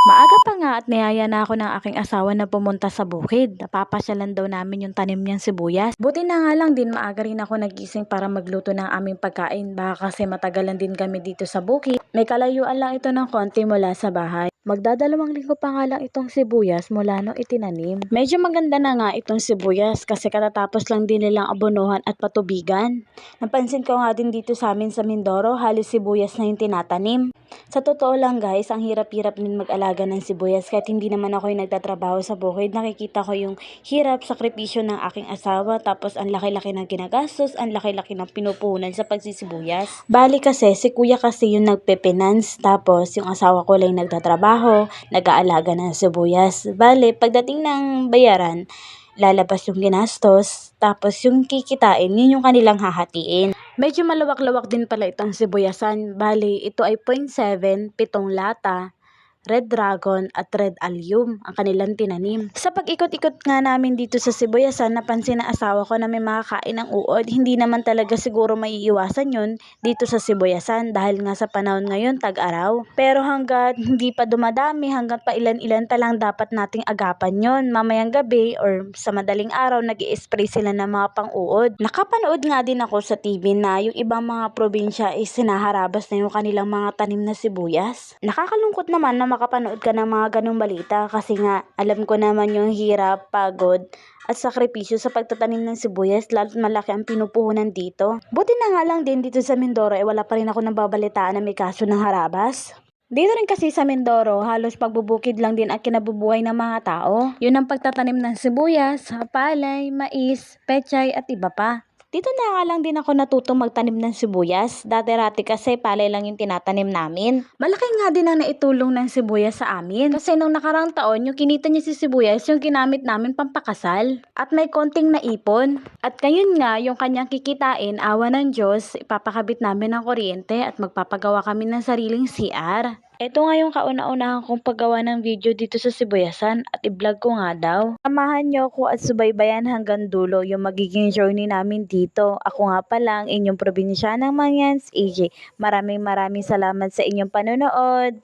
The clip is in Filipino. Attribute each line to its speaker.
Speaker 1: Maaga pa nga at niyaya na ako ng aking asawa na pumunta sa bukid. Napapasyalan daw namin yung tanim niyang sibuyas. Buti na nga lang din maaga rin ako nagising para magluto ng aming pagkain. Baka kasi matagalan din kami dito sa bukid. May kalayuan lang ito ng konti mula sa bahay. Magdadalawang linggo pa nga lang itong sibuyas mula nung itinanim. Medyo maganda na nga itong sibuyas kasi katatapos lang din nilang abonohan at patubigan. Napansin ko nga din dito sa amin sa Mindoro, halos sibuyas na yung tinatanim. Sa totoo lang guys, ang hirap-hirap din mag-alaga ng sibuyas kahit hindi naman ako yung nagtatrabaho sa bukid. Nakikita ko yung hirap, sakripisyo ng aking asawa, tapos ang laki-laki ng ginagastos, ang laki-laki ng pinupunan sa pagsisibuyas. Bali kasi, si kuya kasi yung nagpe-finance, tapos yung asawa ko lang nagtatrabaho, nag-aalaga ng sibuyas. Bali, pagdating ng bayaran, lalabas yung ginastos, tapos yung kikitain, yun yung kanilang hahatiin. Medyo malawak-lawak din pala itong sibuyasan. Bali, ito ay 0.7, 7 lata, Red Dragon at Red Allium ang kanilang tinanim. Sa pag-ikot-ikot nga namin dito sa sibuyasan, napansin ng asawa ko na may makakain ng uod. Hindi naman talaga siguro maiiwasan yun dito sa sibuyasan dahil nga sa panahon ngayon tag-araw. Pero hanggat hindi pa dumadami, hanggat pa ilan-ilan pa lang dapat nating agapan yon. Mamayang gabi or sa madaling araw nag-i-spray sila ng mga pang-uod. Nakapanood nga din ako sa TV na yung ibang mga probinsya is sinaharabas na yung kanilang mga tanim na sibuyas. Nakakalungkot naman na makapanood ka ng mga ganong balita kasi nga alam ko naman yung hirap, pagod at sakripisyo sa pagtatanim ng sibuyas, lalo't malaki ang pinupuhunan dito. Buti na nga lang din dito sa Mindoro wala pa rin ako nababalitaan na may kaso ng harabas. Dito rin kasi sa Mindoro, halos pagbubukid lang din ang kinabubuhay ng mga tao. Yun ang pagtatanim ng sibuyas, palay, mais, pechay at iba pa. Dito na nga lang din ako natutong magtanim ng sibuyas. Dati-rati kasi palay lang yung tinatanim namin. Malaki nga din ang naitulong ng sibuyas sa amin. Kasi nung nakarang taon, yung kinita niya si sibuyas, yung ginamit namin pampakasal. At may konting naipon. At ngayon nga, yung kanyang kikitain, awa ng Diyos, ipapakabit namin ng kuryente at magpapagawa kami ng sariling CR. Ito nga yung kauna-unahan kong paggawa ng video dito sa Sibuyasan at i-vlog ko nga daw. Samahan nyo ko at subaybayan hanggang dulo yung magiging journey namin dito. Ako nga pala ang inyong probinsyanang Mangyans, AJ. Maraming salamat sa inyong panonood.